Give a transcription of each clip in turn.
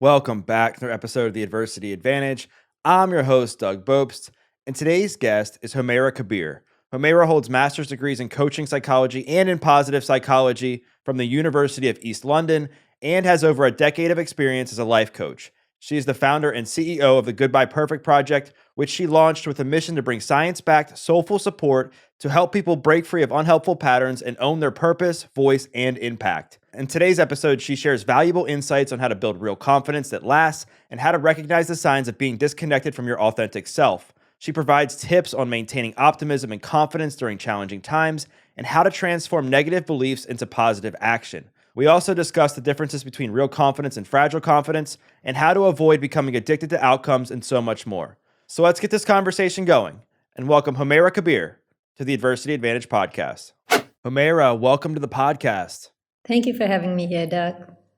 Welcome back to another episode of The Adversity Advantage. I'm your host, Doug Bopst, and today's guest is Homaira Kabir. Homaira holds master's degrees in coaching psychology and in positive psychology from the University of East London and has over a decade of experience as a life coach. She is the founder and CEO of the Goodbye Perfect Project, which she launched with a mission to bring science-backed, soulful support to help people break free of unhelpful patterns and own their purpose, voice, and impact. In today's episode, she shares valuable insights on how to build real confidence that lasts and how to recognize the signs of being disconnected from your authentic self. She provides tips on maintaining optimism and confidence during challenging times and how to transform negative beliefs into positive action. We also discuss the differences between real confidence and fragile confidence and how to avoid becoming addicted to outcomes and so much more. So let's get this conversation going and welcome Homaira Kabir to the Adversity Advantage podcast. Homaira, welcome to the podcast. Thank you for having me here, Doug.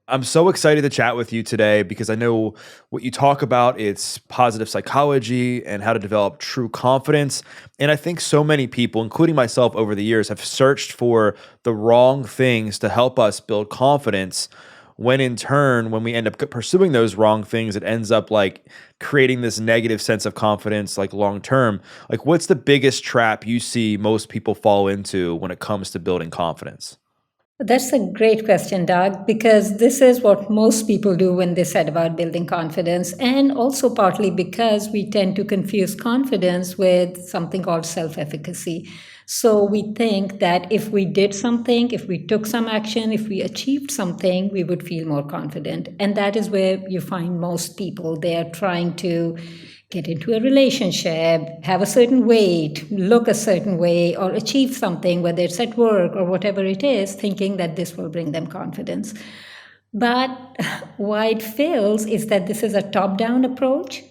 I'm so excited to chat with you today because I know what you talk about. It's positive psychology and how to develop true confidence. And I think so many people, including myself over the years, have searched for the wrong things to help us build confidence, when in turn, when we end up pursuing those wrong things, it ends up like creating this negative sense of confidence, like long term. Like, what's the biggest trap you see most people fall into when it comes to building confidence? That's a great question, Doug, because this is what most people do when they set about building confidence, and also partly because we tend to confuse confidence with something called self-efficacy. So we think that if we did something, if we took some action, if we achieved something, we would feel more confident. And that is where you find most people. They are trying to get into a relationship, have a certain weight, look a certain way, or achieve something, whether it's at work or whatever it is, thinking that this will bring them confidence. But why it fails is that this is a top-down approach.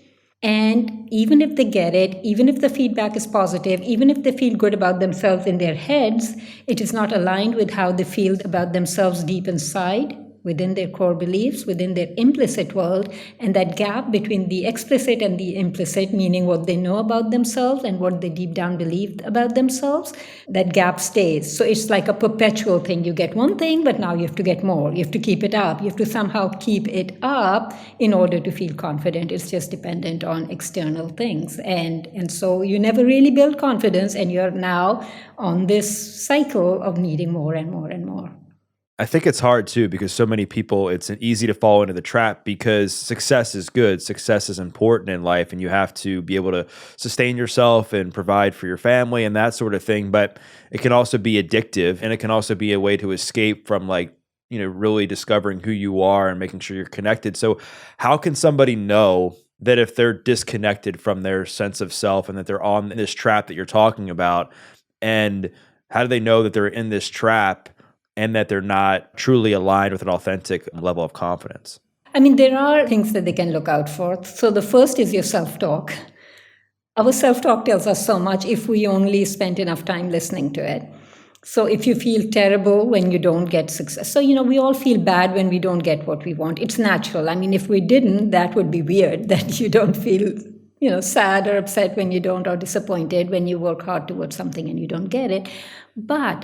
And even if they get it, even if the feedback is positive, even if they feel good about themselves in their heads, it is not aligned with how they feel about themselves deep inside, within their core beliefs, within their implicit world. And that gap between the explicit and the implicit, meaning what they know about themselves and what they deep down believe about themselves, that gap stays. So it's like a perpetual thing. You get one thing, but now you have to get more. You have to keep it up. You have to somehow keep it up in order to feel confident. It's just dependent on external things. And so you never really build confidence, and you're now on this cycle of needing more and more and more. I think it's hard too because so many people, it's easy to fall into the trap because success is good. Success is important in life and you have to be able to sustain yourself and provide for your family and that sort of thing. But it can also be addictive and it can also be a way to escape from really discovering who you are and making sure you're connected. So how can somebody know that if they're disconnected from their sense of self and that they're on this trap that you're talking about? And how do they know that they're in this trap and that they're not truly aligned with an authentic level of confidence? I mean, there are things that they can look out for. So the first is your self-talk. Our self-talk tells us so much if we only spent enough time listening to it. So if you feel terrible when you don't get success. So, we all feel bad when we don't get what we want. It's natural. I mean, if we didn't, that would be weird that you don't feel, sad or upset when you don't, or disappointed when you work hard towards something and you don't get it. But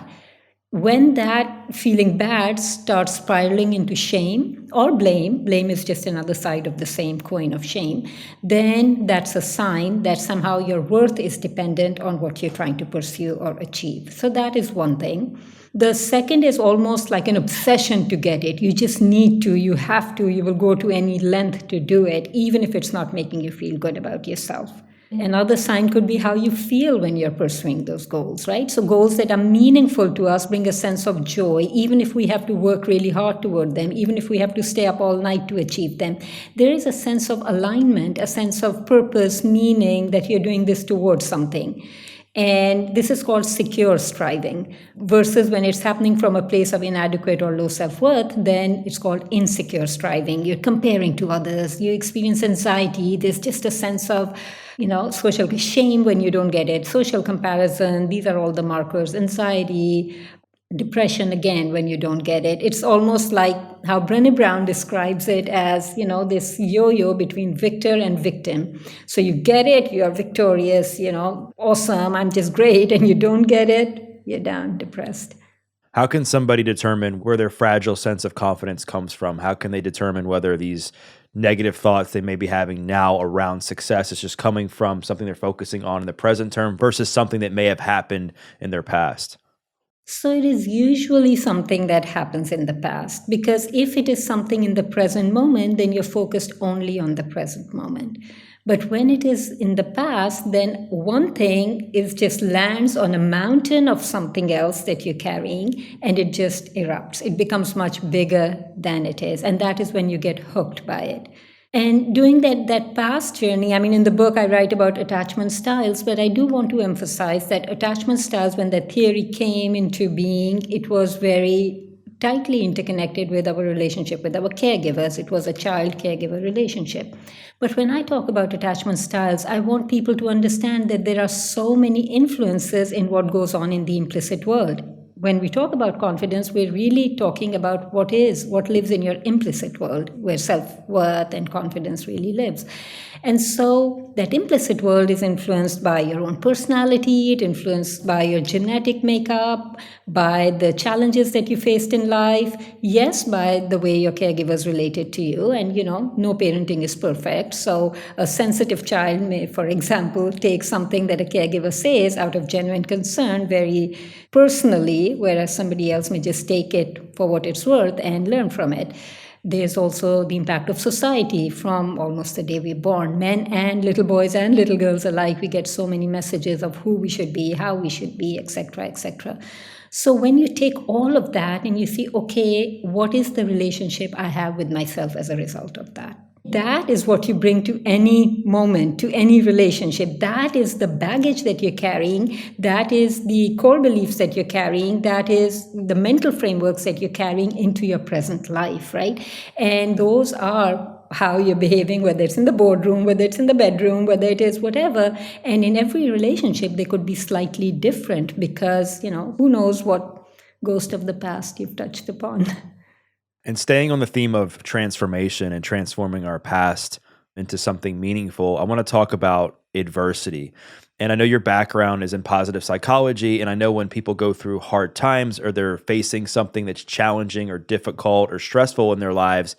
when that feeling bad starts spiraling into shame or blame is just another side of the same coin of shame, then that's a sign that somehow your worth is dependent on what you're trying to pursue or achieve. So that is one thing. The second is almost like an obsession to get it. You just need to, you have to, you will go to any length to do it, even if it's not making you feel good about yourself. Another sign could be how you feel when you're pursuing those goals, right? So goals that are meaningful to us bring a sense of joy, even if we have to work really hard toward them, even if we have to stay up all night to achieve them. There is a sense of alignment, a sense of purpose, meaning that you're doing this towards something. And this is called secure striving, versus when it's happening from a place of inadequate or low self-worth, then it's called insecure striving. You're comparing to others, you experience anxiety, there's just a sense of, social shame when you don't get it, social comparison, these are all the markers, anxiety, depression again when you don't get it. It's almost like how Brené Brown describes it as, this yo-yo between victor and victim. So you get it, you're victorious, awesome, I'm just great, and you don't get it, you're down, depressed. How can somebody determine where their fragile sense of confidence comes from? How can they determine whether these negative thoughts they may be having now around success is just coming from something they're focusing on in the present term versus something that may have happened in their past? So it is usually something that happens in the past, because if it is something in the present moment, then you're focused only on the present moment. But when it is in the past, then one thing is just lands on a mountain of something else that you're carrying, and it just erupts. It becomes much bigger than it is. And that is when you get hooked by it. And doing that past journey, I mean, in the book I write about attachment styles, but I do want to emphasize that attachment styles, when that theory came into being, it was very tightly interconnected with our relationship with our caregivers. It was a child-caregiver relationship. But when I talk about attachment styles, I want people to understand that there are so many influences in what goes on in the implicit world. When we talk about confidence, we're really talking about what lives in your implicit world, where self-worth and confidence really lives. And so that implicit world is influenced by your own personality, it's influenced by your genetic makeup, by the challenges that you faced in life, yes, by the way your caregivers related to you. And, no parenting is perfect. So a sensitive child may, for example, take something that a caregiver says out of genuine concern very personally, whereas somebody else may just take it for what it's worth and learn from it. There's also the impact of society from almost the day we're born. Men and little boys and little girls alike, we get so many messages of who we should be, how we should be, etc., etc. So when you take all of that and you see, okay, what is the relationship I have with myself as a result of that? That is what you bring to any moment, to any relationship. That is the baggage that you're carrying. That is the core beliefs that you're carrying. That is the mental frameworks that you're carrying into your present life, right? And those are how you're behaving, whether it's in the boardroom, whether it's in the bedroom, whether it is whatever. And in every relationship, they could be slightly different because, who knows what ghost of the past you've touched upon. And staying on the theme of transformation and transforming our past into something meaningful, I want to talk about adversity. And I know your background is in positive psychology. And I know when people go through hard times or they're facing something that's challenging or difficult or stressful in their lives,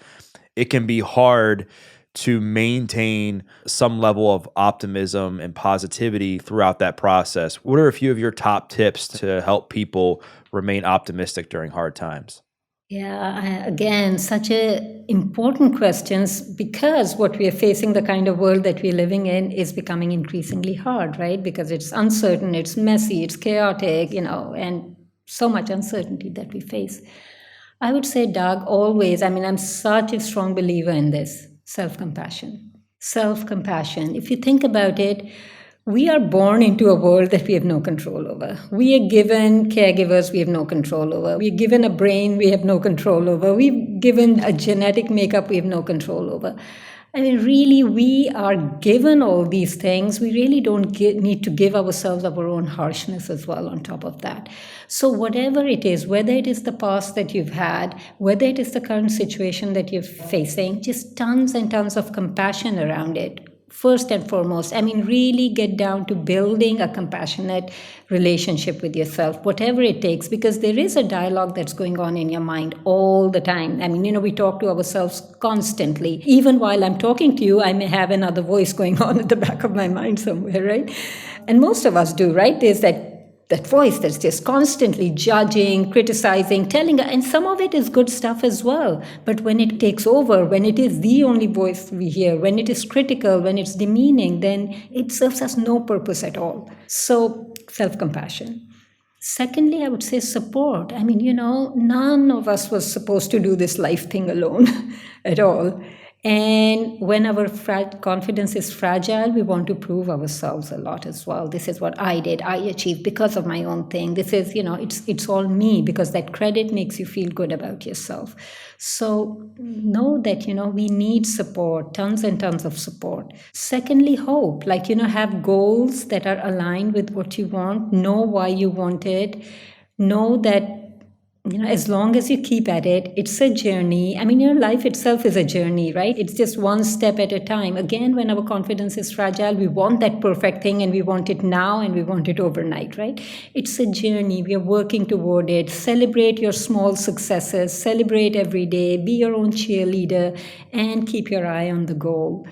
it can be hard to maintain some level of optimism and positivity throughout that process. What are a few of your top tips to help people remain optimistic during hard times? Yeah, again, such a important questions, because what we are facing, the kind of world that we're living in, is becoming increasingly hard, right? Because it's uncertain, it's messy, it's chaotic, and so much uncertainty that we face. I would say, Doug, always, I'm such a strong believer in this self-compassion. Self-compassion. If you think about it, we are born into a world that we have no control over. We are given caregivers we have no control over. We're given a brain we have no control over. We've given a genetic makeup we have no control over. Really, we are given all these things. We really don't need to give ourselves our own harshness as well on top of that. So whatever it is, whether it is the past that you've had, whether it is the current situation that you're facing, just tons and tons of compassion around it. First and foremost, really get down to building a compassionate relationship with yourself, whatever it takes, because there is a dialogue that's going on in your mind all the time. We talk to ourselves constantly. Even while I'm talking to you, I may have another voice going on at the back of my mind somewhere, right? And most of us do, right? There's that voice that's just constantly judging, criticizing, telling, and some of it is good stuff as well. But when it takes over, when it is the only voice we hear, when it is critical, when it's demeaning, then it serves us no purpose at all. So, self-compassion. Secondly, I would say support. None of us was supposed to do this life thing alone at all. And when our confidence is fragile, we want to prove ourselves a lot as well. This is what I did. I achieved because of my own thing. This is, it's all me, because that credit makes you feel good about yourself. So know that, we need support, tons and tons of support. Secondly, hope. Have goals that are aligned with what you want. Know why you want it. Know that as long as you keep at it, it's a journey. I mean, your life itself is a journey, right? It's just one step at a time. Again, when our confidence is fragile, we want that perfect thing and we want it now and we want it overnight, right? It's a journey. We are working toward it. Celebrate your small successes, celebrate every day, be your own cheerleader, and keep your eye on the goal.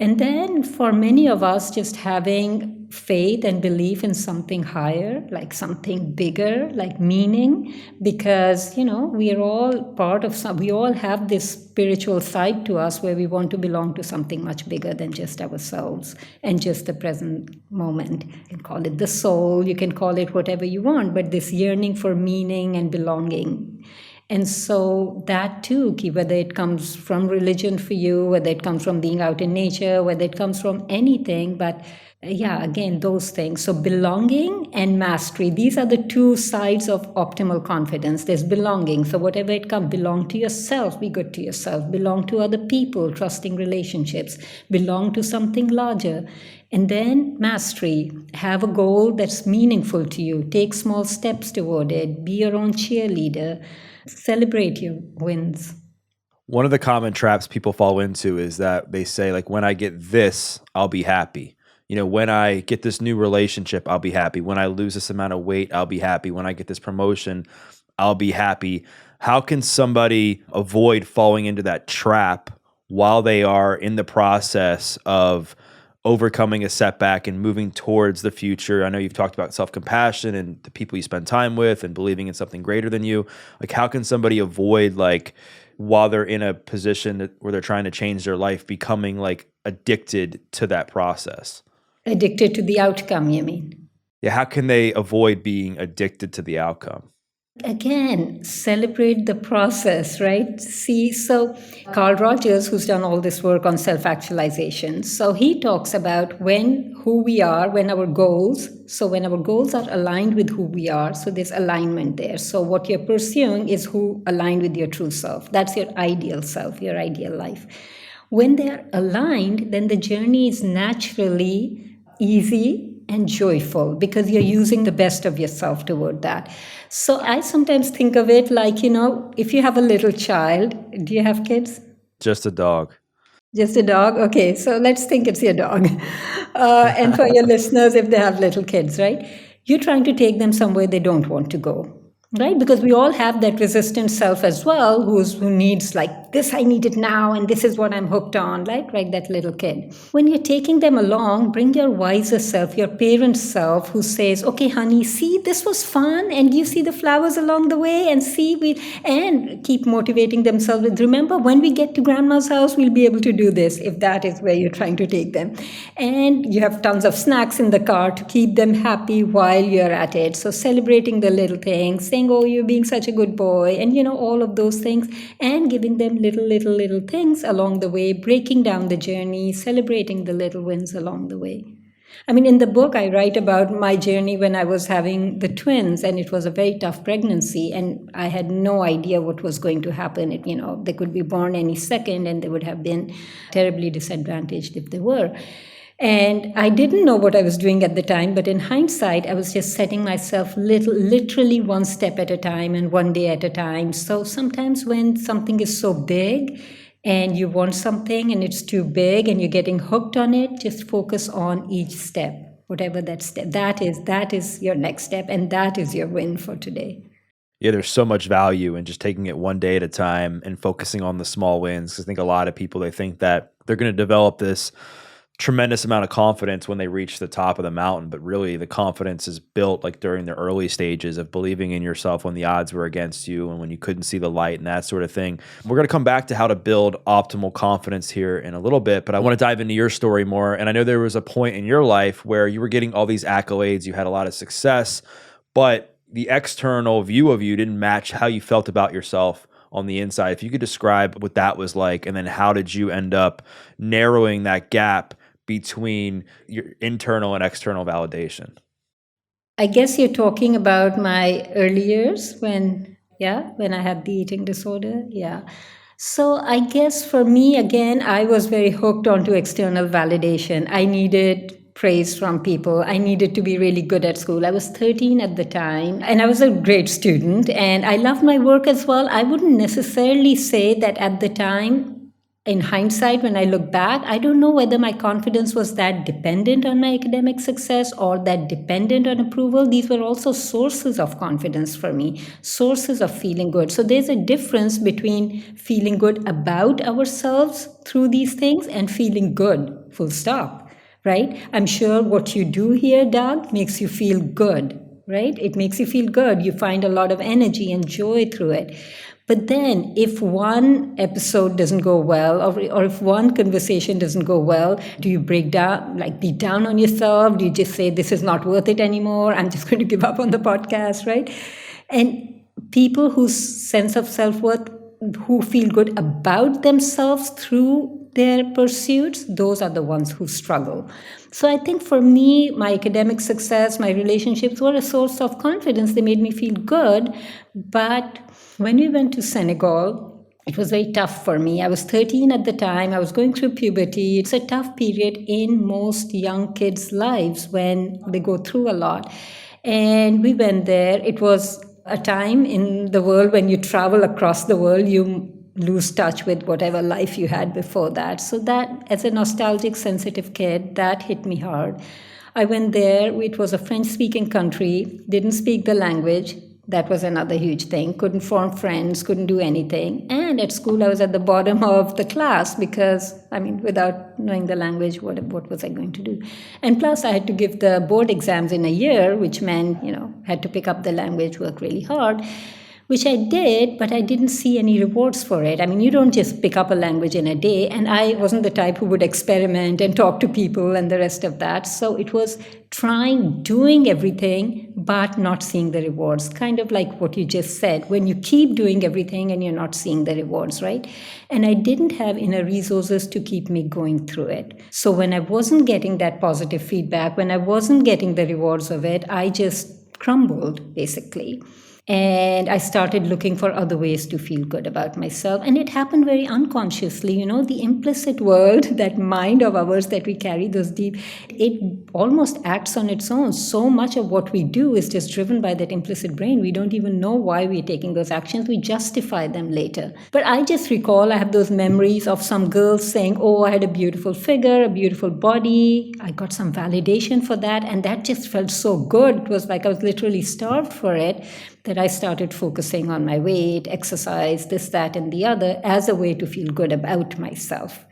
And then for many of us, just having faith and belief in something higher, like something bigger, like meaning, because, we are all part of we all have this spiritual side to us where we want to belong to something much bigger than just ourselves and just the present moment. You can call it the soul, you can call it whatever you want, but this yearning for meaning and belonging. And so that too, whether it comes from religion for you, whether it comes from being out in nature, whether it comes from anything, but yeah, again, those things. So belonging and mastery, these are the two sides of optimal confidence. There's belonging. So whatever it comes, belong to yourself, be good to yourself, belong to other people, trusting relationships, belong to something larger. And then mastery, have a goal that's meaningful to you, take small steps toward it, be your own cheerleader, celebrate your wins. One of the common traps people fall into is that they say, like, when I get this, I'll be happy. When I get this new relationship, I'll be happy. When I lose this amount of weight, I'll be happy. When I get this promotion, I'll be happy. How can somebody avoid falling into that trap while they are in the process of overcoming a setback and moving towards the future? I know you've talked about self-compassion and the people you spend time with and believing in something greater than you. Like, how can somebody avoid, like, while they're in a position where they're trying to change their life, becoming like addicted to that process? Addicted to the outcome, you mean? Yeah, how can they avoid being addicted to the outcome? Again, celebrate the process, right? See, so Carl Rogers, who's done all this work on self-actualization, so he talks about when our goals are aligned with who we are, so there's alignment there. So what you're pursuing is who aligned with your true self. That's your ideal self, your ideal life. When they're aligned, then the journey is naturally easy and joyful because you're using the best of yourself toward that. So I sometimes think of it like, if you have a little child, do you have kids? Just a dog. Just a dog? Okay, so let's think it's your dog. And for your listeners, if they have little kids, right? You're trying to take them somewhere they don't want to go. Right? Because we all have that resistant self as well, who needs like, this I need it now, and this is what I'm hooked on, right? That little kid. When you're taking them along, bring your wiser self, your parent self, who says, okay, honey, see, this was fun, and you see the flowers along the way, and and keep motivating themselves with, remember, when we get to grandma's house, we'll be able to do this, if that is where you're trying to take them. And you have tons of snacks in the car to keep them happy while you're at it. So celebrating the little things, saying, oh, you're being such a good boy, and all of those things, and giving them little things along the way, breaking down the journey, celebrating the little wins along the way. I mean, in the book, I write about my journey when I was having the twins, and it was a very tough pregnancy, and I had no idea what was going to happen. They could be born any second, and they would have been terribly disadvantaged if they were. And I didn't know what I was doing at the time, but in hindsight, I was just setting myself literally one step at a time and one day at a time. So sometimes when something is so big and you want something and it's too big and you're getting hooked on it, just focus on each step, whatever that step, that is your next step, and that is your win for today. Yeah, there's so much value in just taking it one day at a time and focusing on the small wins. I think a lot of people, they think that they're going to develop this tremendous amount of confidence when they reach the top of the mountain, but really the confidence is built like during the early stages of believing in yourself when the odds were against you and when you couldn't see the light and that sort of thing. We're going to come back to how to build optimal confidence here in a little bit, but I want to dive into your story more. And I know there was a point in your life where you were getting all these accolades, you had a lot of success, but the external view of you didn't match how you felt about yourself on the inside. If you could describe what that was like, and then how did you end up narrowing that gap between your internal and external validation? I guess you're talking about my early years when I had the eating disorder. Yeah. So I guess for me, again, I was very hooked onto external validation. I needed praise from people. I needed to be really good at school. I was 13 at the time, and I was a great student, and I loved my work as well. I wouldn't necessarily say that at the time. In hindsight, when I look back, I don't know whether my confidence was that dependent on my academic success or that dependent on approval. These were also sources of confidence for me, sources of feeling good. So there's a difference between feeling good about ourselves through these things and feeling good, full stop, right? I'm sure what you do here, Doug, makes you feel good, right? It makes you feel good. You find a lot of energy and joy through it. But then, if one episode doesn't go well, or if one conversation doesn't go well, do you break down, like beat down on yourself? Do you just say, this is not worth it anymore? I'm just going to give up on the podcast, right? And people whose sense of self-worth, who feel good about themselves through their pursuits, those are the ones who struggle. So I think for me, my academic success, my relationships were a source of confidence. They made me feel good. But when we went to Senegal, it was very tough for me. I was 13 at the time. I was going through puberty. It's a tough period in most young kids' lives when they go through a lot. And we went there. It was a time in the world when you travel across the world, you lose touch with whatever life you had before that. So that, as a nostalgic, sensitive kid, that hit me hard. I went there. It was a French-speaking country, didn't speak the language. That was another huge thing. Couldn't form friends, couldn't do anything. And at school, I was at the bottom of the class because, without knowing the language, what was I going to do? And plus, I had to give the board exams in a year, which meant, had to pick up the language, work really hard, which I did, but I didn't see any rewards for it. You don't just pick up a language in a day. And I wasn't the type who would experiment and talk to people and the rest of that. So it was doing everything, but not seeing the rewards. Kind of like what you just said, when you keep doing everything and you're not seeing the rewards, right? And I didn't have inner resources to keep me going through it. So when I wasn't getting that positive feedback, when I wasn't getting the rewards of it, I just crumbled, basically. And I started looking for other ways to feel good about myself. And it happened very unconsciously. The implicit world, that mind of ours that we carry, those deep, it almost acts on its own. So much of what we do is just driven by that implicit brain. We don't even know why we're taking those actions. We justify them later. But I just recall, I have those memories of some girls saying, oh, I had a beautiful figure, a beautiful body. I got some validation for that. And that just felt so good. It was like I was literally starved for it, that I started focusing on my weight, exercise, this, that, and the other as a way to feel good about myself.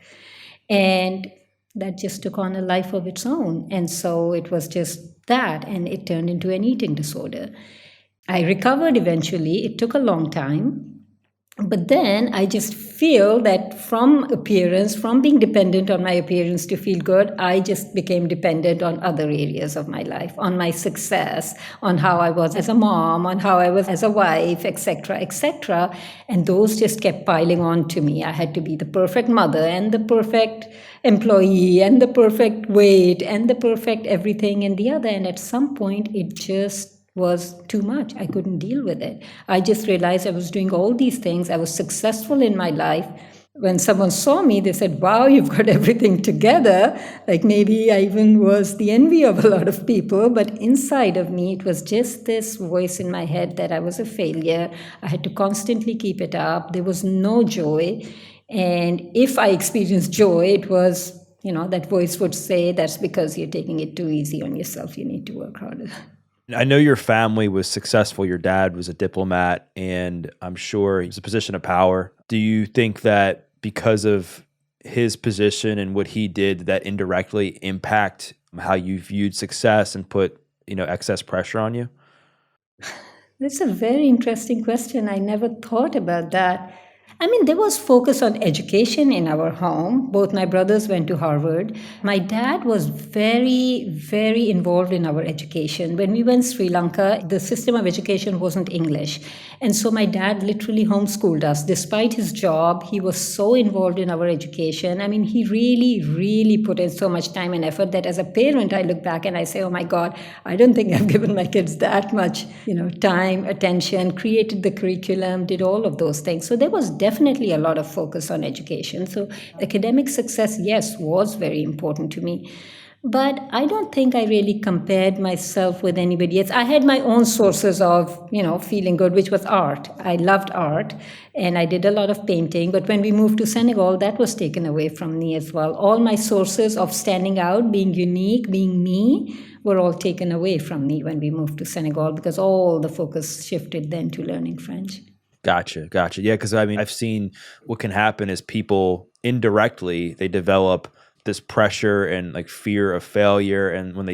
And that just took on a life of its own. And so it was just that, and it turned into an eating disorder. I recovered eventually. It took a long time. But then I just feel that from appearance, from being dependent on my appearance to feel good, I just became dependent on other areas of my life, on my success, on how I was as a mom, on how I was as a wife, etc., etc. And those just kept piling on to me. I had to be the perfect mother and the perfect employee and the perfect weight and the perfect everything and the other. And at some point, it just was too much. I couldn't deal with it. I just realized I was doing all these things. I was successful in my life. When someone saw me, they said, wow, you've got everything together. Like maybe I even was the envy of a lot of people. But inside of me, it was just this voice in my head that I was a failure. I had to constantly keep it up. There was no joy. And if I experienced joy, it was, that voice would say, that's because you're taking it too easy on yourself. You need to work harder. I know your family was successful. Your dad was a diplomat, and I'm sure he was a position of power. Do you think that because of his position and what he did, that indirectly impact how you viewed success and put, excess pressure on you? That's a very interesting question. I never thought about that. There was focus on education in our home. Both my brothers went to Harvard. My dad was very, very involved in our education. When we went to Sri Lanka, the system of education wasn't English. And so my dad literally homeschooled us. Despite his job, he was so involved in our education. He really, really put in so much time and effort that as a parent, I look back and I say, oh my God, I don't think I've given my kids that much, time, attention, created the curriculum, did all of those things. So there was definitely a lot of focus on education. So academic success, yes, was very important to me. But I don't think I really compared myself with anybody else. I had my own sources of, feeling good, which was art. I loved art and I did a lot of painting. But when we moved to Senegal, that was taken away from me as well. All my sources of standing out, being unique, being me, were all taken away from me when we moved to Senegal because all the focus shifted then to learning French. Gotcha. Yeah, because I mean, I've seen what can happen is people indirectly, they develop this pressure and like fear of failure. And when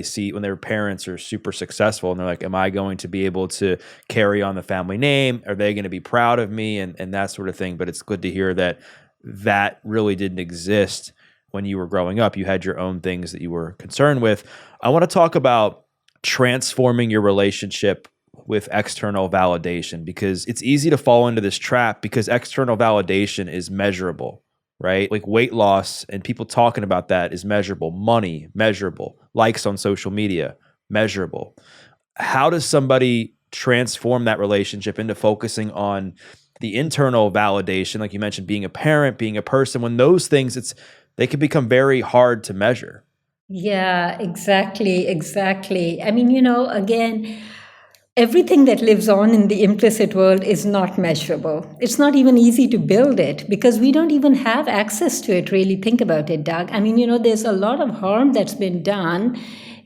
their parents are super successful and they're like, am I going to be able to carry on the family name? Are they going to be proud of me? And that sort of thing. But it's good to hear that really didn't exist when you were growing up. You had your own things that you were concerned with. I want to talk about transforming your relationship with external validation, because it's easy to fall into this trap because external validation is measurable, right? Like weight loss and people talking about that is measurable. Money, measurable. Likes on social media, measurable. How does somebody transform that relationship into focusing on the internal validation, like you mentioned, being a parent, being a person, when those things, they can become very hard to measure? Yeah, exactly. I mean, again, everything that lives on in the implicit world is not measurable. It's not even easy to build it because we don't even have access to it, really. Think about it, Doug. I mean, there's a lot of harm that's been done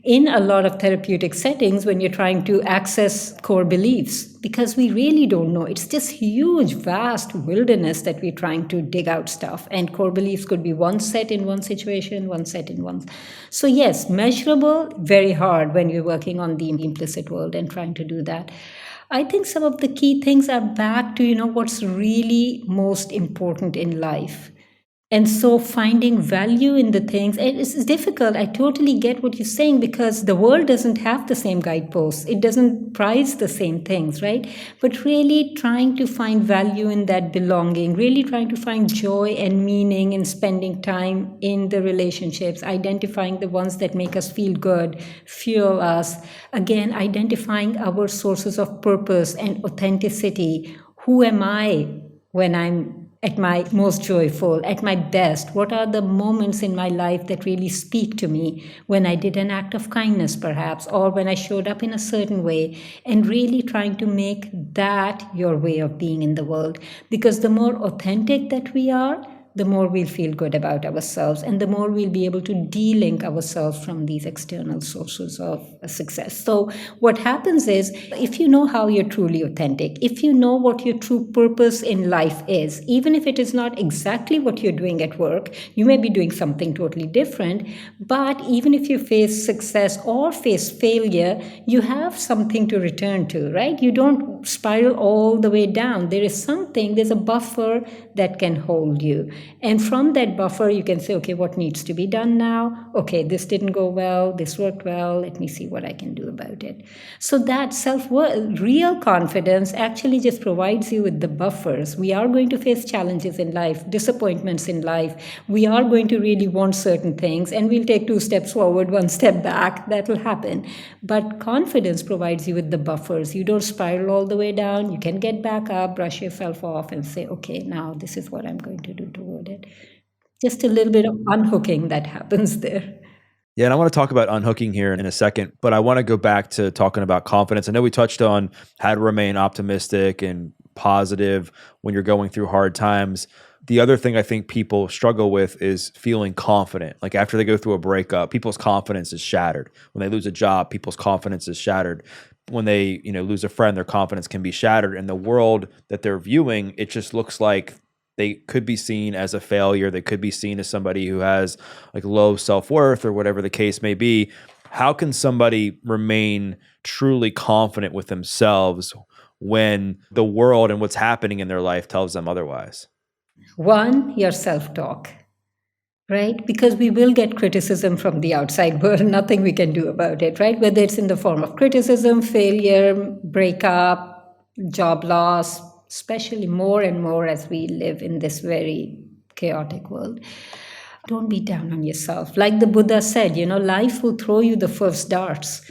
in a lot of therapeutic settings when you're trying to access core beliefs because we really don't know. It's this huge, vast wilderness that we're trying to dig out stuff. And core beliefs could be one set in one situation, one set in one. So, yes, measurable, very hard when you're working on the implicit world and trying to do that. I think some of the key things are back to, what's really most important in life. And so finding value in the things, and it's difficult. I totally get what you're saying because the world doesn't have the same guideposts. It doesn't prize the same things, right? But really trying to find value in that belonging, really trying to find joy and meaning in spending time in the relationships, identifying the ones that make us feel good, fuel us. Again, identifying our sources of purpose and authenticity. Who am I when I'm at my most joyful, at my best? What are the moments in my life that really speak to me? When I did an act of kindness, perhaps, or when I showed up in a certain way, and really trying to make that your way of being in the world. Because the more authentic that we are, the more we'll feel good about ourselves and the more we'll be able to de-link ourselves from these external sources of success. So what happens is, if you know how you're truly authentic, if you know what your true purpose in life is, even if it is not exactly what you're doing at work, you may be doing something totally different, but even if you face success or face failure, you have something to return to, right? You don't spiral all the way down. There's a buffer that can hold you. And from that buffer, you can say, okay, what needs to be done now? Okay, this didn't go well. This worked well. Let me see what I can do about it. So that self-worth, real confidence actually just provides you with the buffers. We are going to face challenges in life, disappointments in life. We are going to really want certain things, and we'll take 2 steps forward, 1 step back. That will happen. But confidence provides you with the buffers. You don't spiral all the way down. You can get back up, brush yourself off, and say, okay, now this is what I'm going to do toward it. Just a little bit of unhooking that happens there. Yeah, and I want to talk about unhooking here in a second, but I want to go back to talking about confidence. I know we touched on how to remain optimistic and positive when you're going through hard times. The other thing I think people struggle with is feeling confident. Like after they go through a breakup, people's confidence is shattered. When they lose a job, people's confidence is shattered. When they, lose a friend, their confidence can be shattered. And the world that they're viewing, it just looks like they could be seen as a failure. They could be seen as somebody who has like low self-worth or whatever the case may be. How can somebody remain truly confident with themselves when the world and what's happening in their life tells them otherwise? One, your self-talk, right? Because we will get criticism from the outside world, nothing we can do about it, right? Whether it's in the form of criticism, failure, breakup, job loss, especially more and more as we live in this very chaotic world. Don't be down on yourself. Like the Buddha said, life will throw you the first darts.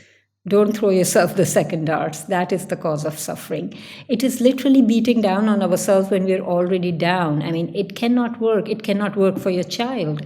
Don't throw yourself the second darts. That is the cause of suffering. It is literally beating down on ourselves when we're already down. I mean, it cannot work. It cannot work for your child.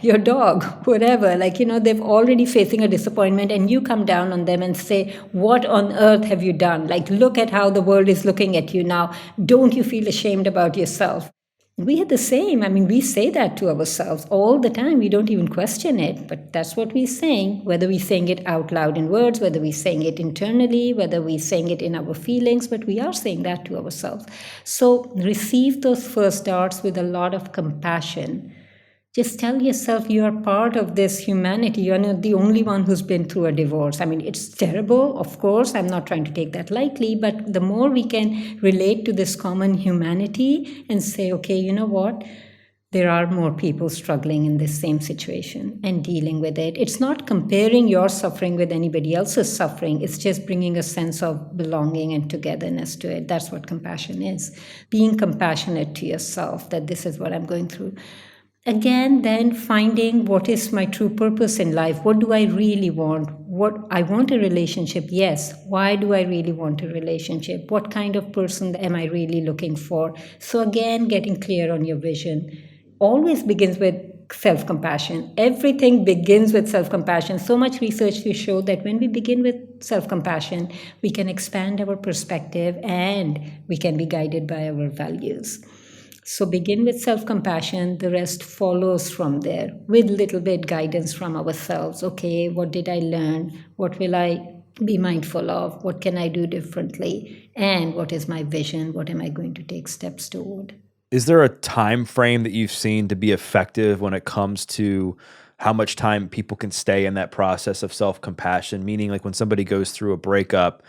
your dog, whatever, they've already facing a disappointment, and you come down on them and say, what on earth have you done? Like, look at how the world is looking at you now. Don't you feel ashamed about yourself? We are the same. I mean, we say that to ourselves all the time. We don't even question it, but that's what we're saying, whether we're saying it out loud in words, whether we're saying it internally, whether we're saying it in our feelings, but we are saying that to ourselves. So receive those first darts with a lot of compassion. Just tell yourself you are part of this humanity. You're not the only one who's been through a divorce. I mean, it's terrible, of course. I'm not trying to take that lightly, but the more we can relate to this common humanity and say, okay, you know what? There are more people struggling in this same situation and dealing with it. It's not comparing your suffering with anybody else's suffering. It's just bringing a sense of belonging and togetherness to it. That's what compassion is. Being compassionate to yourself, that this is what I'm going through. Again, then finding what is my true purpose in life. What do I really want? What I want a relationship, yes. Why do I really want a relationship? What kind of person am I really looking for? So again, getting clear on your vision always begins with self-compassion. Everything begins with self-compassion. So much research to show that when we begin with self-compassion, we can expand our perspective and we can be guided by our values. So begin with self-compassion, the rest follows from there with little bit guidance from ourselves. Okay, what did I learn? What will I be mindful of? What can I do differently? And what is my vision? What am I going to take steps toward? Is there a time frame that you've seen to be effective when it comes to how much time people can stay in that process of self-compassion? Meaning, like when somebody goes through a breakup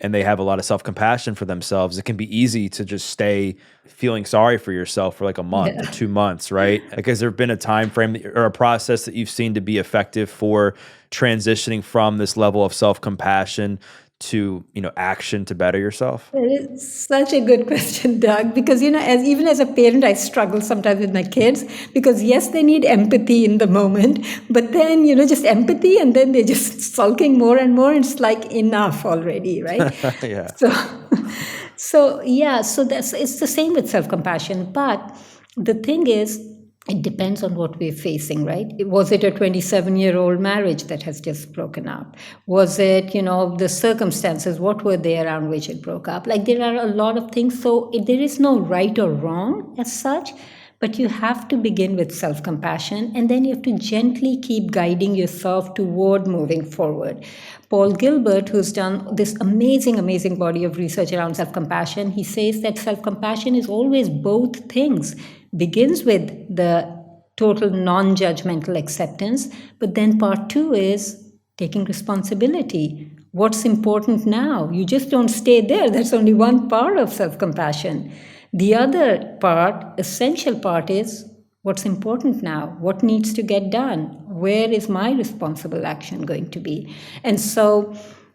and they have a lot of self-compassion for themselves, it can be easy to just stay feeling sorry for yourself for like a month or 2 months, right? Like, has there been a time frame or a process that you've seen to be effective for transitioning from this level of self-compassion to, action to better yourself? It's such a good question, Doug, because, as a parent, I struggle sometimes with my kids because, yes, they need empathy in the moment, but then, just empathy and then they're just sulking more and more. And it's like enough already, right? Yeah. So it's the same with self-compassion. But the thing is, it depends on what we're facing, right? Was it a 27-year-old marriage that has just broken up? Was it, the circumstances, what were they around which it broke up? Like, there are a lot of things. So there is no right or wrong as such, but you have to begin with self-compassion, and then you have to gently keep guiding yourself toward moving forward. Paul Gilbert, who's done this amazing, amazing body of research around self-compassion, he says that self-compassion is always both things. Begins with the total non-judgmental acceptance, but then part 2 is taking responsibility. What's important now? You just don't stay there. That's only one part of self-compassion. The other part, essential part, is what's important now? What needs to get done? Where is my responsible action going to be? And so,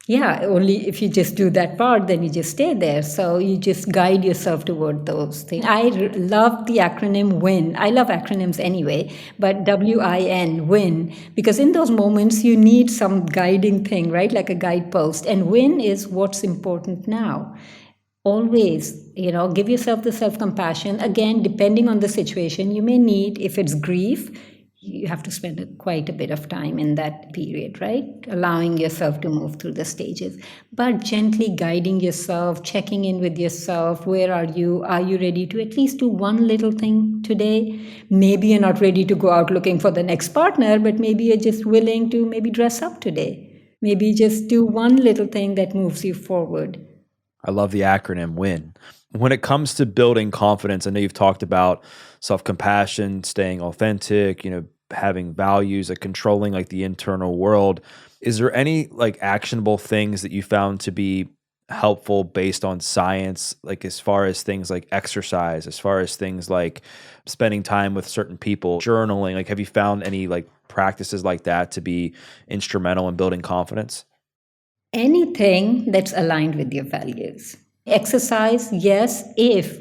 only if you just do that part, then you just stay there. So you just guide yourself toward those things. I love the acronym WIN. I love acronyms anyway, but WIN, WIN, because in those moments you need some guiding thing, right? Like a guidepost. And WIN is what's important now. Always, give yourself the self-compassion. Again, depending on the situation, you may need, if it's grief, you have to spend quite a bit of time in that period, right? Allowing yourself to move through the stages, but gently guiding yourself, checking in with yourself. Where are you? Are you ready to at least do one little thing today? Maybe you're not ready to go out looking for the next partner, but maybe you're just willing to maybe dress up today. Maybe just do one little thing that moves you forward. I love the acronym WIN. When it comes to building confidence, I know you've talked about self-compassion, staying authentic, having values, like controlling like the internal world. Is there any like actionable things that you found to be helpful based on science, like as far as things like exercise, as far as things like spending time with certain people, journaling? Like, have you found any like practices like that to be instrumental in building confidence? Anything that's aligned with your values. Exercise, yes, if,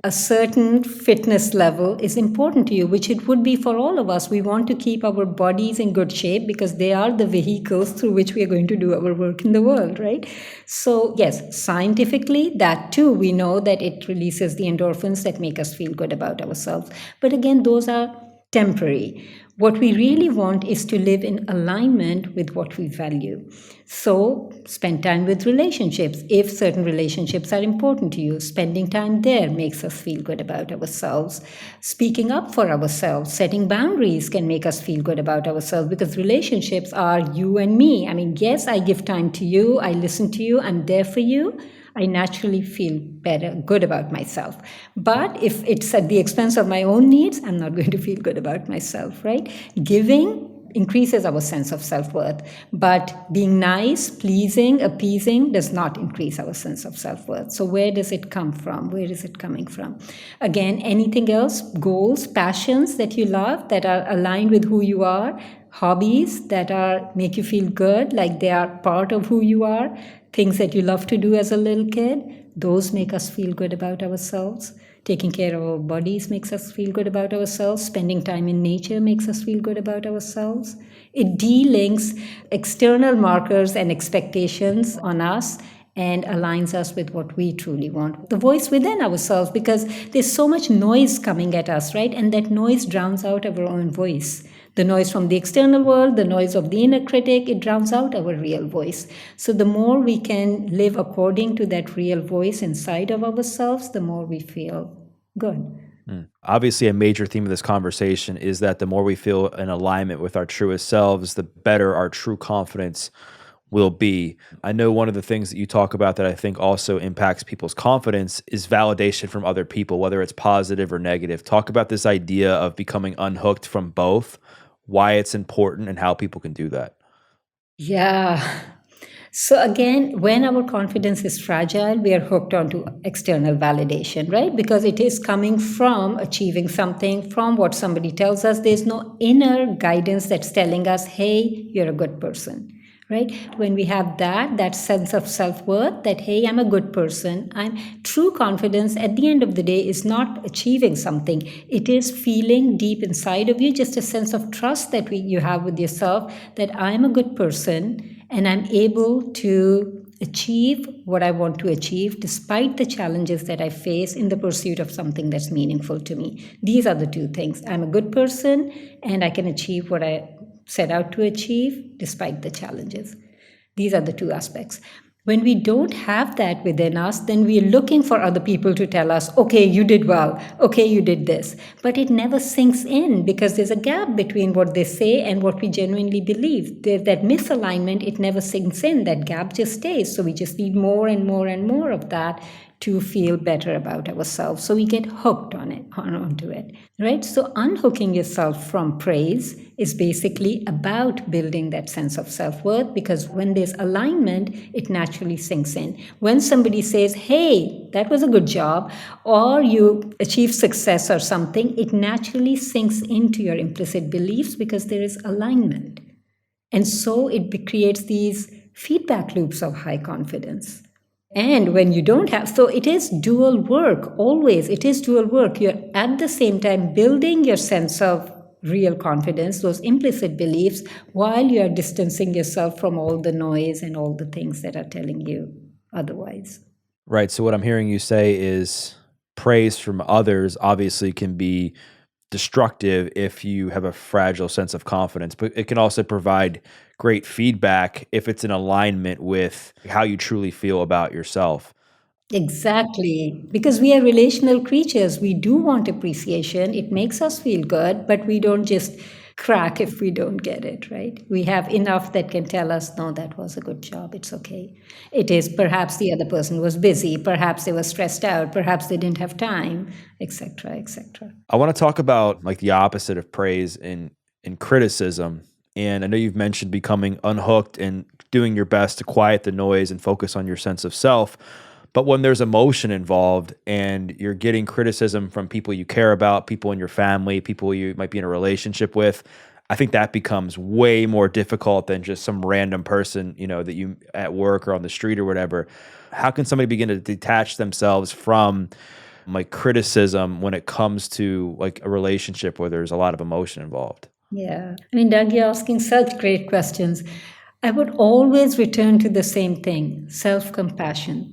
a certain fitness level is important to you, which it would be for all of us. We want to keep our bodies in good shape because they are the vehicles through which we are going to do our work in the world, right? So yes, scientifically, that too, we know that it releases the endorphins that make us feel good about ourselves. But again, those are temporary. What we really want is to live in alignment with what we value. So, spend time with relationships. If certain relationships are important to you, spending time there makes us feel good about ourselves. Speaking up for ourselves, setting boundaries can make us feel good about ourselves, because relationships are you and me. I mean, yes, I give time to you, I listen to you, I'm there for you. I naturally feel good about myself. But if it's at the expense of my own needs, I'm not going to feel good about myself, right? Giving increases our sense of self-worth, but being nice, pleasing, appeasing does not increase our sense of self-worth. So where does it come from? Where is it coming from? Again, anything else? Goals, passions that you love, that are aligned with who you are, hobbies that make you feel good, like they are part of who you are, things that you love to do as a little kid, those make us feel good about ourselves. Taking care of our bodies makes us feel good about ourselves. Spending time in nature makes us feel good about ourselves. It de-links external markers and expectations on us and aligns us with what we truly want. The voice within ourselves, because there's so much noise coming at us, right? And that noise drowns out our own voice. The noise from the external world, the noise of the inner critic, it drowns out our real voice. So the more we can live according to that real voice inside of ourselves, the more we feel good. Obviously, a major theme of this conversation is that the more we feel in alignment with our truest selves, the better our true confidence will be. I know one of the things that you talk about that I think also impacts people's confidence is validation from other people, whether it's positive or negative. Talk about this idea of becoming unhooked from both, why it's important, and how people can do that. Yeah. So again, when our confidence is fragile, we are hooked onto external validation, right? Because it is coming from achieving something, from what somebody tells us. There's no inner guidance that's telling us, hey, you're a good person, right? When we have that sense of self-worth, that, hey, I'm a good person, true confidence at the end of the day is not achieving something. It is feeling deep inside of you, just a sense of trust that you have with yourself, that I'm a good person and I'm able to achieve what I want to achieve despite the challenges that I face in the pursuit of something that's meaningful to me. These are the two things. I'm a good person and I can achieve what I set out to achieve despite the challenges. These are the two aspects. When we don't have that within us, then we're looking for other people to tell us, okay, you did well, okay, you did this. But it never sinks in, because there's a gap between what they say and what we genuinely believe. There's that misalignment, it never sinks in. That gap just stays. So we just need more and more and more of that to feel better about ourselves. So we get hooked onto it, right? So unhooking yourself from praise is basically about building that sense of self-worth, because when there's alignment, it naturally sinks in. When somebody says, hey, that was a good job, or you achieve success or something, it naturally sinks into your implicit beliefs because there is alignment. And so it creates these feedback loops of high confidence. And when you don't have, so it is dual work, always. It is dual work. You're at the same time building your sense of real confidence, those implicit beliefs, while you're distancing yourself from all the noise and all the things that are telling you otherwise. Right. So, what I'm hearing you say is praise from others obviously can be destructive if you have a fragile sense of confidence, but it can also provide great feedback if it's in alignment with how you truly feel about yourself. Exactly. Because we are relational creatures. We do want appreciation. It makes us feel good, but we don't just crack if we don't get it, right? We have enough that can tell us, no, that was a good job. It's okay. It is perhaps the other person was busy. Perhaps they were stressed out. Perhaps they didn't have time, etc., etc. I want to talk about like the opposite of praise in criticism. And I know you've mentioned becoming unhooked and doing your best to quiet the noise and focus on your sense of self. But when there's emotion involved and you're getting criticism from people you care about, people in your family, people you might be in a relationship with, I think that becomes way more difficult than just some random person, that you at work or on the street or whatever. How can somebody begin to detach themselves from like criticism when it comes to like a relationship where there's a lot of emotion involved? Yeah. I mean, Doug, you're asking such great questions. I would always return to the same thing, self-compassion.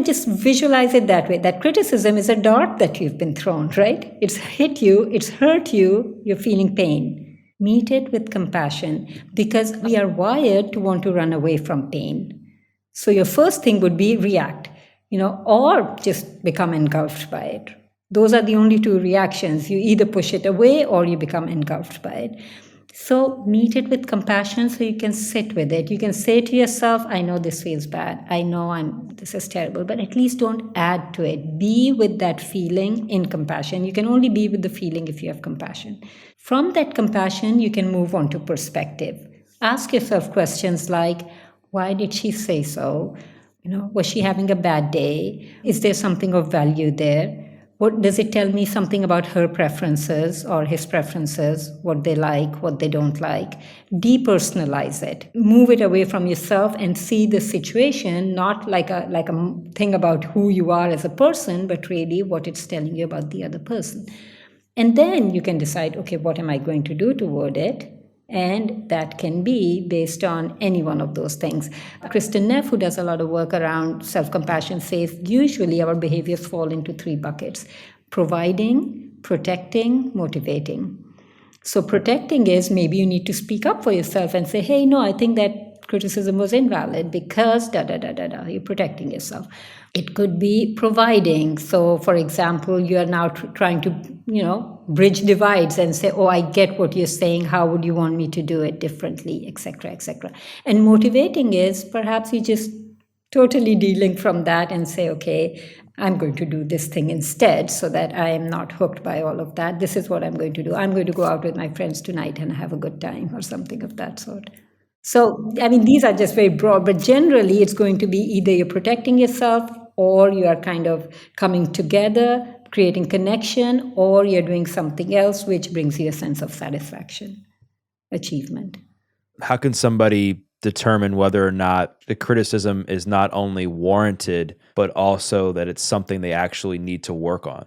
Just visualize it that way. That criticism is a dart that you've been thrown, right? It's hit you, it's hurt you, you're feeling pain. Meet it with compassion, because we are wired to want to run away from pain. So your first thing would be react, or just become engulfed by it. Those are the only two reactions. You either push it away or you become engulfed by it. So meet it with compassion so you can sit with it. You can say to yourself, I know this feels bad. I know this is terrible, but at least don't add to it. Be with that feeling in compassion. You can only be with the feeling if you have compassion. From that compassion, you can move on to perspective. Ask yourself questions like, why did she say so? Was she having a bad day? Is there something of value there? What does it tell me something about her preferences or his preferences, what they like, what they don't like? Depersonalize it. Move it away from yourself and see the situation not like a thing about who you are as a person, but really what it's telling you about the other person. And then you can decide, okay, what am I going to do toward it? And that can be based on any one of those things. Kristen Neff, who does a lot of work around self-compassion, says usually our behaviors fall into 3 buckets: providing, protecting, motivating. So protecting is maybe you need to speak up for yourself and say, hey, no, I think that criticism was invalid because da. You're protecting yourself. It could be providing. So, for example, you are now trying to, bridge divides and say, oh, I get what you're saying. How would you want me to do it differently, etc., etc. And motivating is perhaps you just totally delink from that and say, okay, I'm going to do this thing instead so that I am not hooked by all of that. This is what I'm going to do. I'm going to go out with my friends tonight and have a good time or something of that sort. So, these are just very broad, but generally it's going to be either you're protecting yourself or you are kind of coming together, creating connection, or you're doing something else which brings you a sense of satisfaction, achievement. How can somebody determine whether or not the criticism is not only warranted, but also that it's something they actually need to work on?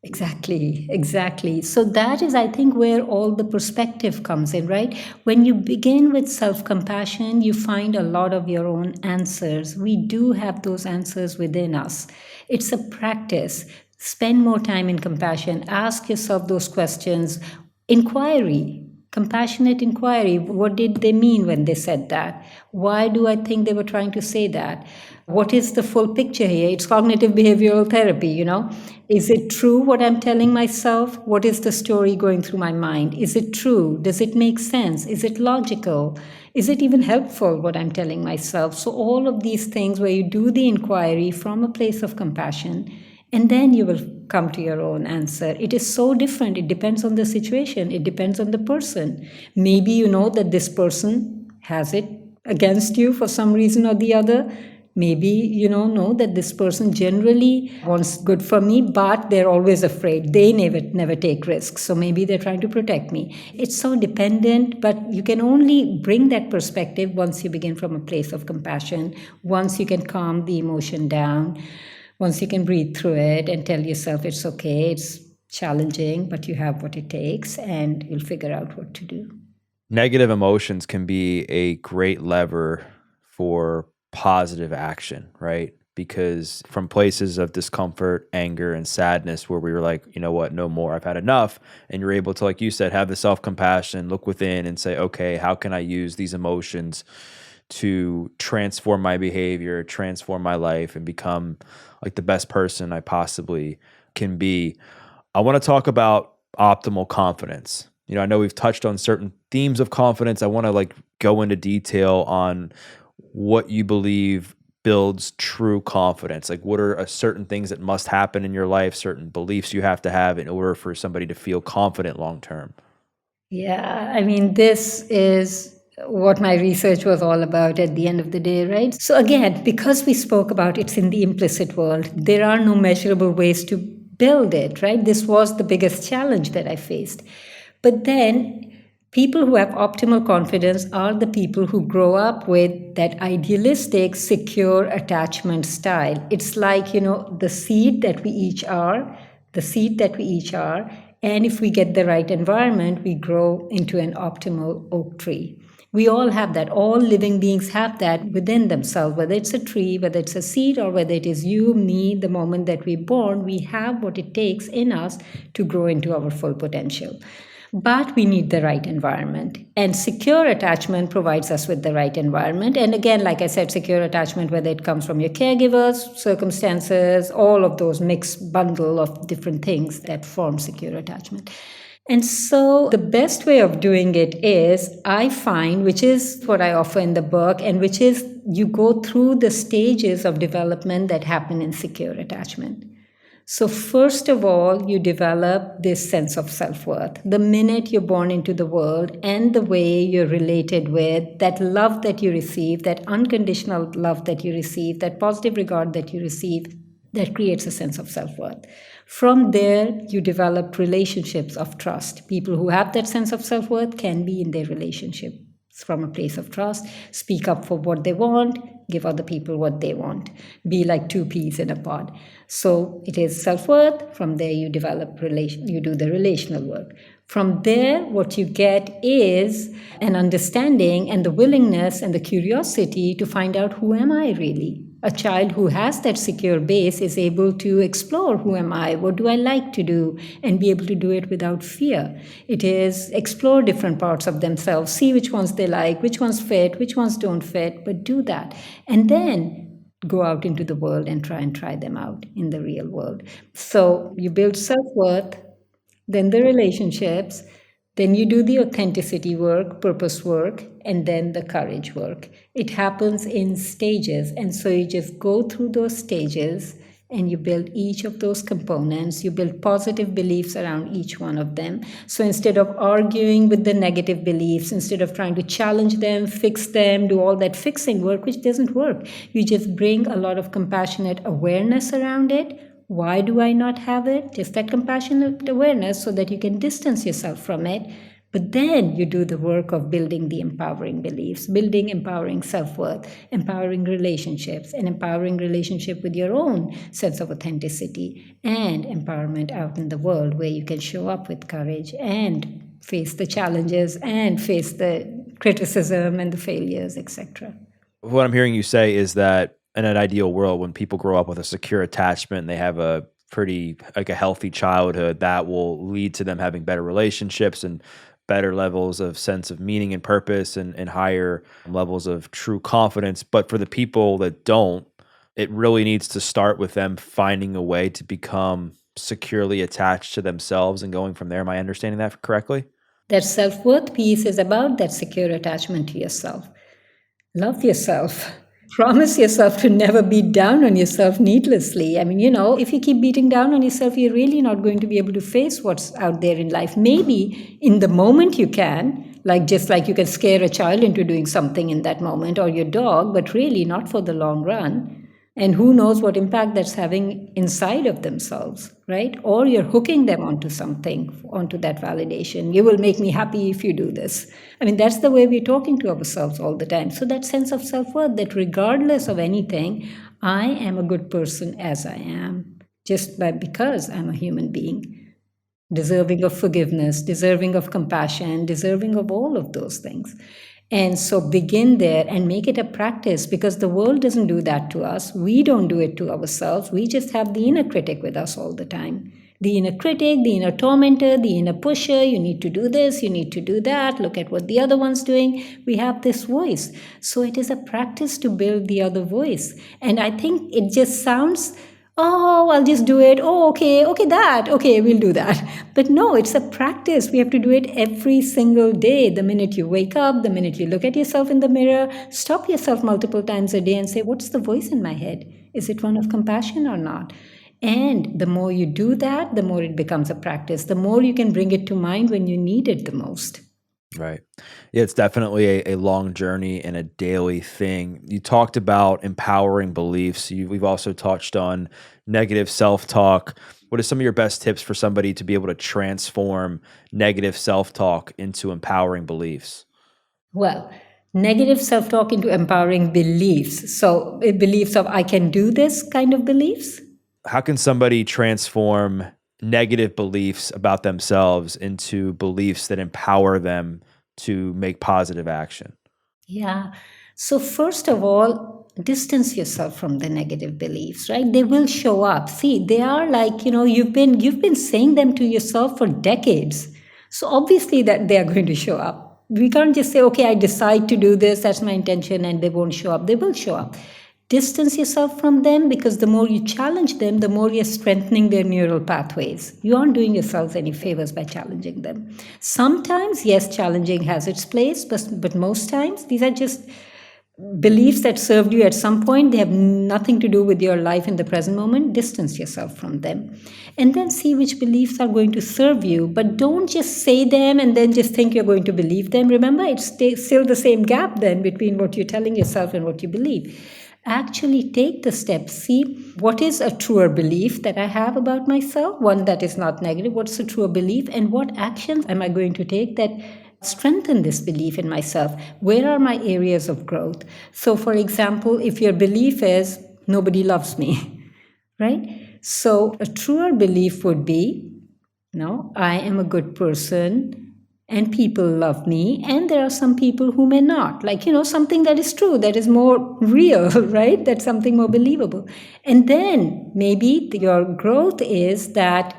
Exactly. So that is, I think, where all the perspective comes in, right? When you begin with self-compassion, you find a lot of your own answers. We do have those answers within us. It's a practice. Spend more time in compassion. Ask yourself those questions. Inquiry. Compassionate inquiry. What did they mean when they said that? Why do I think they were trying to say that? What is the full picture here? It's cognitive behavioral therapy, Is it true what I'm telling myself? What is the story going through my mind? Is it true? Does it make sense? Is it logical? Is it even helpful what I'm telling myself? So all of these things where you do the inquiry from a place of compassion, and then you will come to your own answer. It is so different. It depends on the situation. It depends on the person. Maybe you know that this person has it against you for some reason or the other. Maybe you know that this person generally wants good for me, but they're always afraid. They never take risks. So maybe they're trying to protect me. It's so dependent, but you can only bring that perspective once you begin from a place of compassion, once you can calm the emotion down, once you can breathe through it and tell yourself it's okay, it's challenging, but you have what it takes and you'll figure out what to do. Negative emotions can be a great lever for positive action, right? Because from places of discomfort, anger, and sadness where we were like, you know what, no more, I've had enough. And you're able to, like you said, have the self-compassion, look within and say, okay, how can I use these emotions to transform my behavior, transform my life, and become like the best person I possibly can be? I want to talk about optimal confidence. I know we've touched on certain themes of confidence. I want to go into detail on what you believe builds true confidence. Like, what are certain things that must happen in your life, certain beliefs you have to have in order for somebody to feel confident long term? Yeah, this is what my research was all about at the end of the day, right? So again, because we spoke about it's in the implicit world, there are no measurable ways to build it, right? This was the biggest challenge that I faced. But then people who have optimal confidence are the people who grow up with that idealistic, secure attachment style. It's like, the seed that we each are, and if we get the right environment, we grow into an optimal oak tree. We all have that. All living beings have that within themselves, whether it's a tree, whether it's a seed, or whether it is you, me, the moment that we're born, we have what it takes in us to grow into our full potential. But we need the right environment. And secure attachment provides us with the right environment. And again, like I said, secure attachment, whether it comes from your caregivers, circumstances, all of those mixed bundle of different things that form secure attachment. And so the best way of doing it is, I find, which is what I offer in the book, and which is you go through the stages of development that happen in secure attachment. So, first of all, you develop this sense of self worth. The minute you're born into the world and the way you're related with, that love that you receive, that unconditional love that you receive, that positive regard that you receive, that creates a sense of self worth. From there, you develop relationships of trust. People who have that sense of self worth can be in their relationship from a place of trust, speak up for what they want, give other people what they want, be like two peas in a pod. So it is self-worth. From there you develop you do the relational work. From there, what you get is an understanding and the willingness and the curiosity to find out, who am I really? A child who has that secure base is able to explore, who am I? What do I like to do? And be able to do it without fear. It is explore different parts of themselves, see which ones they like, which ones fit, which ones don't fit, but do that. And then go out into the world and try them out in the real world. So you build self-worth, then the relationships, then you do the authenticity work, purpose work, and then the courage work. It happens in stages. And so you just go through those stages and you build each of those components. You build positive beliefs around each one of them. So instead of arguing with the negative beliefs, instead of trying to challenge them, fix them, do all that fixing work, which doesn't work, you just bring a lot of compassionate awareness around it. Why do I not have it? Just that compassionate awareness so that you can distance yourself from it. But then you do the work of building the empowering beliefs, building empowering self-worth, empowering relationships, and empowering relationship with your own sense of authenticity, and empowerment out in the world where you can show up with courage and face the challenges and face the criticism and the failures, etc. What I'm hearing you say is that in an ideal world, when people grow up with a secure attachment and they have a pretty, like, a healthy childhood, that will lead to them having better relationships and better levels of sense of meaning and purpose, and higher levels of true confidence. But for the people that don't, it really needs to start with them finding a way to become securely attached to themselves and going from there. Am I understanding that correctly? That self-worth piece is about that secure attachment to yourself. Love yourself. Promise yourself to never beat down on yourself needlessly. I mean, if you keep beating down on yourself, you're really not going to be able to face what's out there in life. Maybe in the moment you can, just like you can scare a child into doing something in that moment, or your dog, but really not for the long run. And who knows what impact that's having inside of themselves, right? Or you're hooking them onto something, onto that validation. You will make me happy if you do this. I mean, that's the way we're talking to ourselves all the time. So that sense of self-worth, that regardless of anything, I am a good person as I am, because I'm a human being, deserving of forgiveness, deserving of compassion, deserving of all of those things. And so begin there and make it a practice, because the world doesn't do that to us. We don't do it to ourselves. We just have the inner critic with us all the time. The inner critic, the inner tormentor, the inner pusher. You need to do this, you need to do that. Look at what the other one's doing. We have this voice. So it is a practice to build the other voice. And I think it just sounds, oh, I'll just do it. Oh, okay, we'll do that. But no, it's a practice. We have to do it every single day. The minute you wake up, the minute you look at yourself in the mirror, stop yourself multiple times a day and say, what's the voice in my head? Is it one of compassion or not? And the more you do that, the more it becomes a practice, the more you can bring it to mind when you need it the most. Right. Yeah, it's definitely a long journey and a daily thing. You talked about empowering beliefs. We've also touched on negative self-talk. What are some of your best tips for somebody to be able to transform negative self-talk into empowering beliefs? Well, negative self-talk into empowering beliefs. So beliefs of I can do this kind of beliefs. How can somebody transform negative beliefs about themselves into beliefs that empower them to make positive action? Yeah. So first of all, distance yourself from the negative beliefs, right? They will show up. See, they are like, you've been saying them to yourself for decades. So obviously that they are going to show up. We can't just say, okay, I decide to do this, that's my intention, and they won't show up. They will show up. Distance yourself from them, because the more you challenge them, the more you're strengthening their neural pathways. You aren't doing yourselves any favors by challenging them. Sometimes, yes, challenging has its place, but most times these are just beliefs that served you at some point. They have nothing to do with your life in the present moment. Distance yourself from them and then see which beliefs are going to serve you. But don't just say them and then just think you're going to believe them. Remember, it's still the same gap then between what you're telling yourself and what you believe. Actually take the steps. See what is a truer belief that I have about myself, one that is not negative. What's a truer belief, and what actions am I going to take that strengthen this belief in myself? Where are my areas of growth? So, for example, if your belief is nobody loves me, right? So, a truer belief would be, no, I am a good person and people love me, and there are some people who may not. Like, something that is true, that is more real, right? That's something more believable. And then maybe your growth is that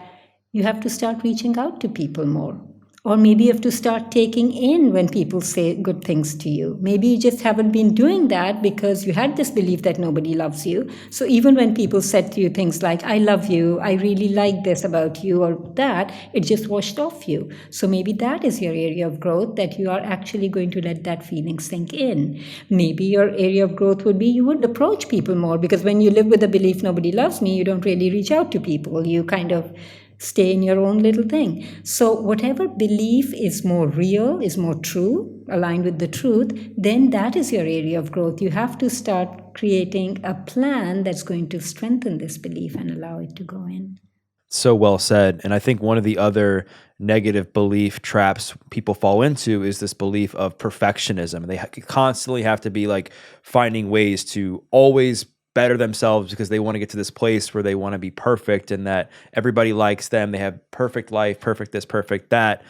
you have to start reaching out to people more. Or maybe you have to start taking in when people say good things to you. Maybe you just haven't been doing that because you had this belief that nobody loves you. So even when people said to you things like, I love you, I really like this about you, or that, it just washed off you. So maybe that is your area of growth, that you are actually going to let that feeling sink in. Maybe your area of growth would be you would approach people more, because when you live with the belief nobody loves me, you don't really reach out to people. You kind of stay in your own little thing. So whatever belief is more real, is more true, aligned with the truth, then that is your area of growth. You have to start creating a plan that's going to strengthen this belief and allow it to go in. So well said. And I think one of the other negative belief traps people fall into is this belief of perfectionism. They constantly have to be like finding ways to always better themselves because they want to get to this place where they want to be perfect and that everybody likes them. They have perfect life, perfect this, perfect that.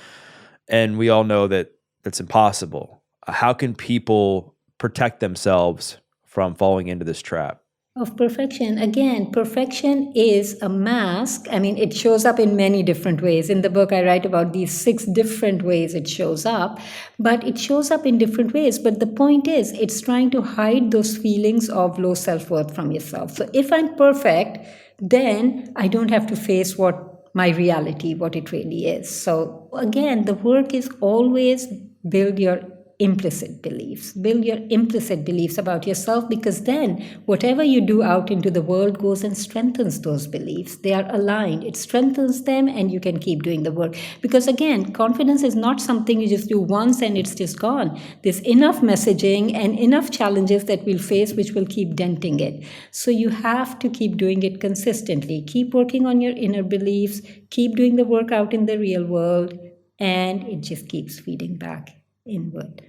And we all know that that's impossible. How can people protect themselves from falling into this trap? Of perfection. Again, perfection is a mask. I mean, it shows up in many different ways. In the book, I write about these 6 different ways it shows up, but it shows up in different ways. But the point is, it's trying to hide those feelings of low self-worth from yourself. So if I'm perfect, then I don't have to face what my reality, what it really is. So again, the work is always build your implicit beliefs. Build your implicit beliefs about yourself, because then whatever you do out into the world goes and strengthens those beliefs. They are aligned. It strengthens them and you can keep doing the work. Because again, confidence is not something you just do once and it's just gone. There's enough messaging and enough challenges that we'll face which will keep denting it. So you have to keep doing it consistently. Keep working on your inner beliefs. Keep doing the work out in the real world. And it just keeps feeding back inward.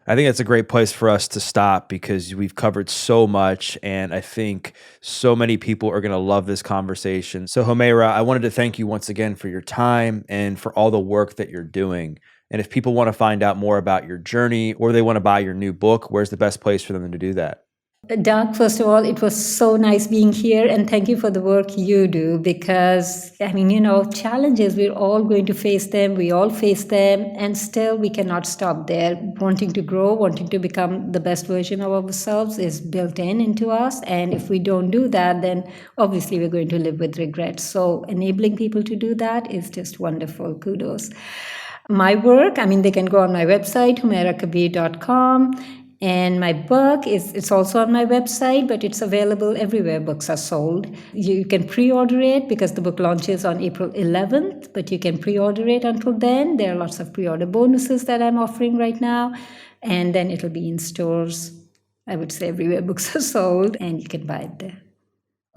I think that's a great place for us to stop because we've covered so much, and I think so many people are going to love this conversation. So, Homaira, I wanted to thank you once again for your time and for all the work that you're doing. And if people want to find out more about your journey or they want to buy your new book, where's the best place for them to do that? Doug, first of all, it was so nice being here, and thank you for the work you do, because, I mean, challenges, we're all going to face them, we all face them, and still we cannot stop there. Wanting to grow, wanting to become the best version of ourselves is built into us, and if we don't do that, then obviously we're going to live with regrets. So enabling people to do that is just wonderful. Kudos. My work, they can go on my website, homairakabir.com. And my book it's also on my website, but it's available everywhere books are sold. You can pre-order it because the book launches on April 11th, but you can pre-order it until then. There are lots of pre-order bonuses that I'm offering right now. And then it'll be in stores, I would say everywhere books are sold, and you can buy it there.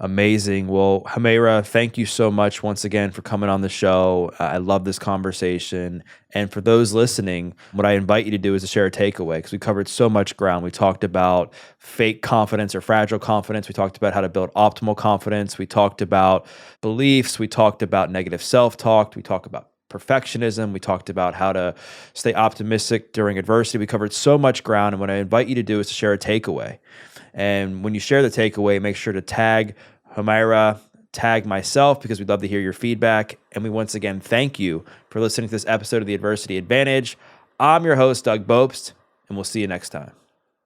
Amazing. Well, Homaira, thank you so much once again for coming on the show. I love this conversation. And for those listening, what I invite you to do is to share a takeaway, because we covered so much ground. We talked about fake confidence or fragile confidence. We talked about how to build optimal confidence. We talked about beliefs. We talked about negative self-talk. We talked about perfectionism. We talked about how to stay optimistic during adversity. We covered so much ground. And what I invite you to do is to share a takeaway. And when you share the takeaway, make sure to tag Homaira, tag myself because we'd love to hear your feedback. And we once again thank you for listening to this episode of The Adversity Advantage. I'm your host, Doug Bopst, and we'll see you next time.